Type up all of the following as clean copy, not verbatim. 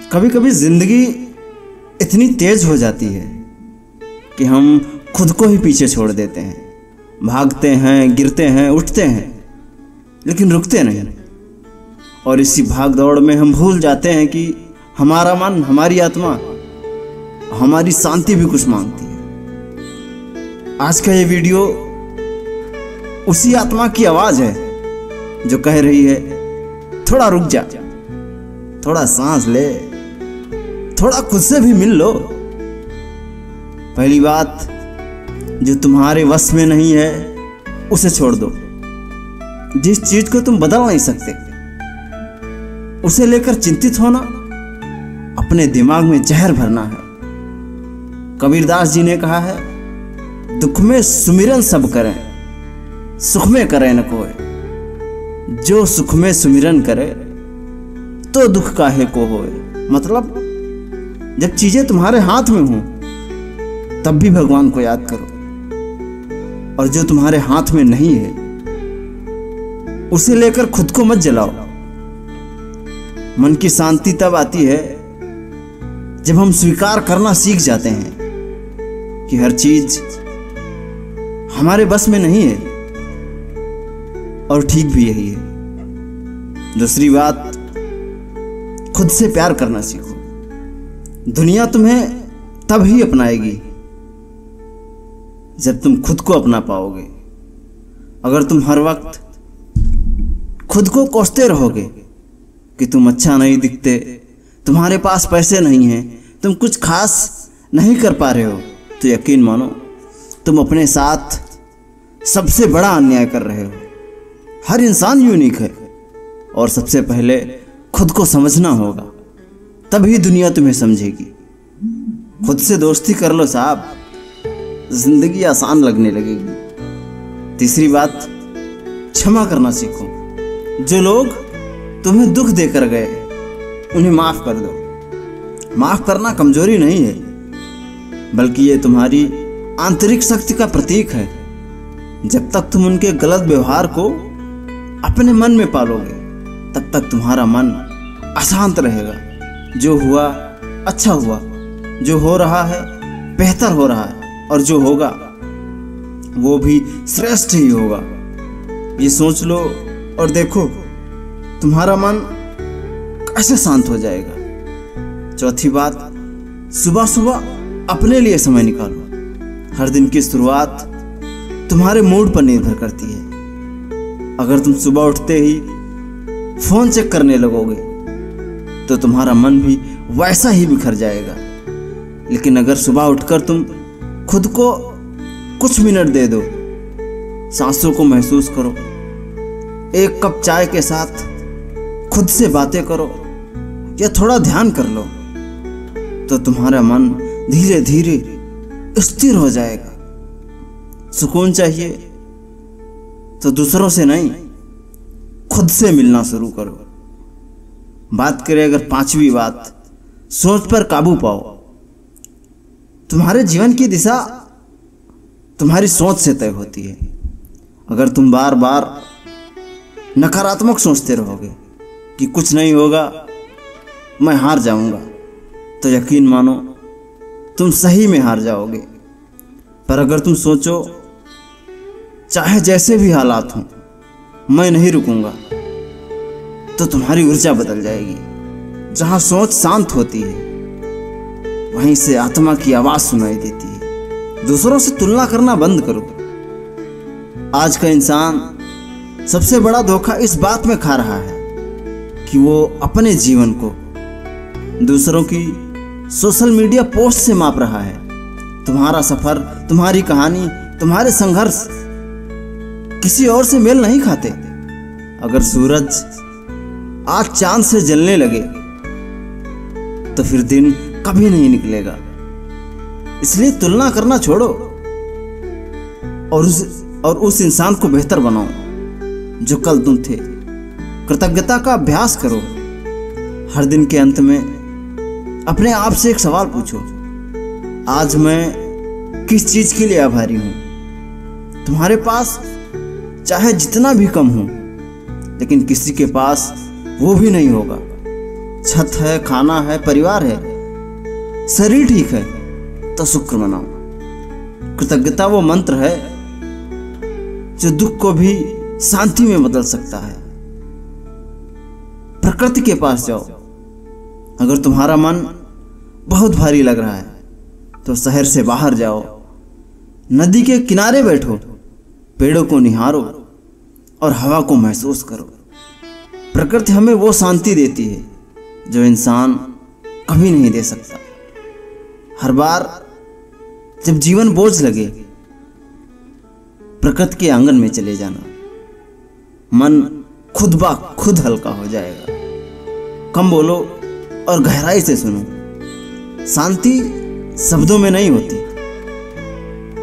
कभी कभी जिंदगी इतनी तेज हो जाती है कि हम खुद को ही पीछे छोड़ देते हैं। भागते हैं, गिरते हैं, उठते हैं, लेकिन रुकते नहीं। और इसी भाग दौड़ में हम भूल जाते हैं कि हमारा मन, हमारी आत्मा, हमारी शांति भी कुछ मांगती है। आज का ये वीडियो उसी आत्मा की आवाज है जो कह रही है, थोड़ा रुक जा, थोड़ा सांस ले, थोड़ा खुद से भी मिल लो। पहली बात, जो तुम्हारे वश में नहीं है उसे छोड़ दो। जिस चीज को तुम बदल नहीं सकते उसे लेकर चिंतित होना अपने दिमाग में जहर भरना है। कबीरदास जी ने कहा है, दुख में सुमिरन सब करें, सुख में करे न कोय। जो सुख में सुमिरन करे तो दुख काहे को होए। मतलब जब चीजें तुम्हारे हाथ में हों तब भी भगवान को याद करो, और जो तुम्हारे हाथ में नहीं है उसे लेकर खुद को मत जलाओ। मन की शांति तब आती है जब हम स्वीकार करना सीख जाते हैं कि हर चीज हमारे बस में नहीं है, और ठीक भी यही है। दूसरी बात, खुद से प्यार करना सीखो। दुनिया तुम्हें तब ही अपनाएगी जब तुम खुद को अपना पाओगे। अगर तुम हर वक्त खुद को कोसते रहोगे कि तुम अच्छा नहीं दिखते, तुम्हारे पास पैसे नहीं हैं, तुम कुछ खास नहीं कर पा रहे हो, तो यकीन मानो तुम अपने साथ सबसे बड़ा अन्याय कर रहे हो। हर इंसान यूनिक है, और सबसे पहले खुद को समझना होगा, तभी दुनिया तुम्हें समझेगी। खुद से दोस्ती कर लो साहब, जिंदगी आसान लगने लगेगी। तीसरी बात, क्षमा करना सीखो। जो लोग तुम्हें दुख देकर गए उन्हें माफ कर दो। माफ करना कमजोरी नहीं है, बल्कि ये तुम्हारी आंतरिक शक्ति का प्रतीक है। जब तक तुम उनके गलत व्यवहार को अपने मन में पालोगे तब तक तुम्हारा मन अशांत रहेगा। जो हुआ अच्छा हुआ, जो हो रहा है बेहतर हो रहा है, और जो होगा वो भी श्रेष्ठ ही होगा। ये सोच लो और देखो तुम्हारा मन कैसे शांत हो जाएगा। चौथी बात, सुबह सुबह अपने लिए समय निकालो। हर दिन की शुरुआत तुम्हारे मूड पर निर्भर करती है। अगर तुम सुबह उठते ही फोन चेक करने लगोगे तो तुम्हारा मन भी वैसा ही बिखर जाएगा। लेकिन अगर सुबह उठकर तुम खुद को कुछ मिनट दे दो, सांसों को महसूस करो, एक कप चाय के साथ खुद से बातें करो या थोड़ा ध्यान कर लो, तो तुम्हारा मन धीरे धीरे स्थिर हो जाएगा। सुकून चाहिए तो दूसरों से नहीं, खुद से मिलना शुरू करो। बात करें अगर पांचवी बात, सोच पर काबू पाओ। तुम्हारे जीवन की दिशा तुम्हारी सोच से तय होती है। अगर तुम बार बार नकारात्मक सोचते रहोगे कि कुछ नहीं होगा, मैं हार जाऊंगा, तो यकीन मानो तुम सही में हार जाओगे। पर अगर तुम सोचो, चाहे जैसे भी हालात हों मैं नहीं रुकूंगा, तो तुम्हारी ऊर्जा बदल जाएगी। जहां सोच शांत होती है वहीं से आत्मा की आवाज सुनाई देती है। दूसरों से तुलना करना बंद करो। आज का इंसान सबसे बड़ा धोखा इस बात में खा रहा है कि वो अपने जीवन को दूसरों की सोशल मीडिया पोस्ट से माप रहा है। तुम्हारा सफर, तुम्हारी कहानी, तुम्हारे संघर्ष किसी और से मेल नहीं खाते। अगर सूरज आज चांद से जलने लगे तो फिर दिन कभी नहीं निकलेगा। इसलिए तुलना करना छोड़ो और उस इंसान को बेहतर बनाओ जो कल तुम थे। कृतज्ञता का अभ्यास करो। हर दिन के अंत में अपने आप से एक सवाल पूछो, आज मैं किस चीज के लिए आभारी हूं। तुम्हारे पास चाहे जितना भी कम हो, लेकिन किसी के पास वो भी नहीं होगा छत है, खाना है, परिवार है, शरीर ठीक है, तो शुक्र मनाओ। कृतज्ञता वो मंत्र है जो दुख को भी शांति में बदल सकता है। प्रकृति के पास जाओ। अगर तुम्हारा मन बहुत भारी लग रहा है तो शहर से बाहर जाओ, नदी के किनारे बैठो, पेड़ों को निहारो और हवा को महसूस करो। प्रकृति हमें वो शांति देती है जो इंसान कभी नहीं दे सकता। हर बार जब जीवन बोझ लगे, प्रकृति के आंगन में चले जाना, मन खुद ब खुद हल्का हो जाएगा। कम बोलो और गहराई से सुनो। शांति शब्दों में नहीं होती,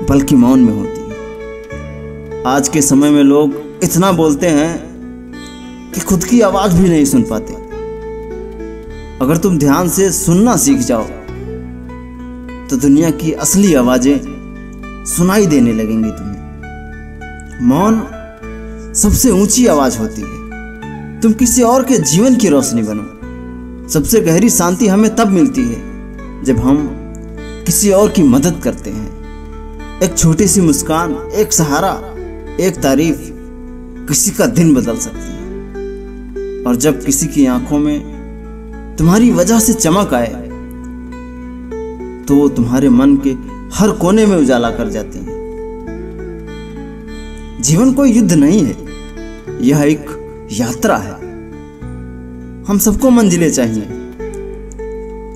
बल्कि मौन में होती है। आज के समय में लोग इतना बोलते हैं कि खुद की आवाज भी नहीं सुन पाते। अगर तुम ध्यान से सुनना सीख जाओ तो दुनिया की असली आवाजें सुनाई देने लगेंगी तुम्हें। मौन सबसे ऊंची आवाज होती है। तुम किसी और के जीवन की रोशनी बनो। सबसे गहरी शांति हमें तब मिलती है जब हम किसी और की मदद करते हैं। एक छोटी सी मुस्कान, एक सहारा, एक तारीफ किसी का दिन बदल सकती है। और जब किसी की आंखों में तुम्हारी वजह से चमक आए तो वो तुम्हारे मन के हर कोने में उजाला कर जाती है। जीवन कोई युद्ध नहीं है, यह एक यात्रा है। हम सबको मंजिलें चाहिए,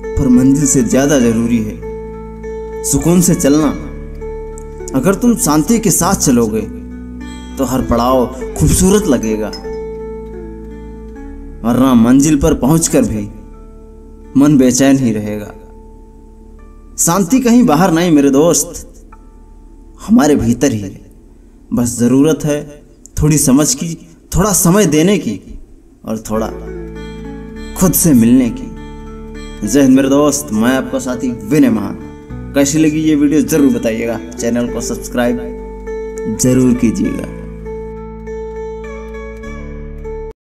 पर मंजिल से ज्यादा जरूरी है सुकून से चलना। अगर तुम शांति के साथ चलोगे तो हर पड़ाव खूबसूरत लगेगा, वरना मंजिल पर पहुंचकर भी मन बेचैन ही रहेगा। शांति कहीं बाहर नहीं मेरे दोस्त, हमारे भीतर ही है। बस जरूरत है थोड़ी समझ की, थोड़ा समय देने की और थोड़ा खुद से मिलने की। जय हिंद मेरे दोस्त, मैं आपका साथी विनय महान। कैसी लगी ये वीडियो जरूर बताइएगा। चैनल को सब्सक्राइब जरूर कीजिएगा।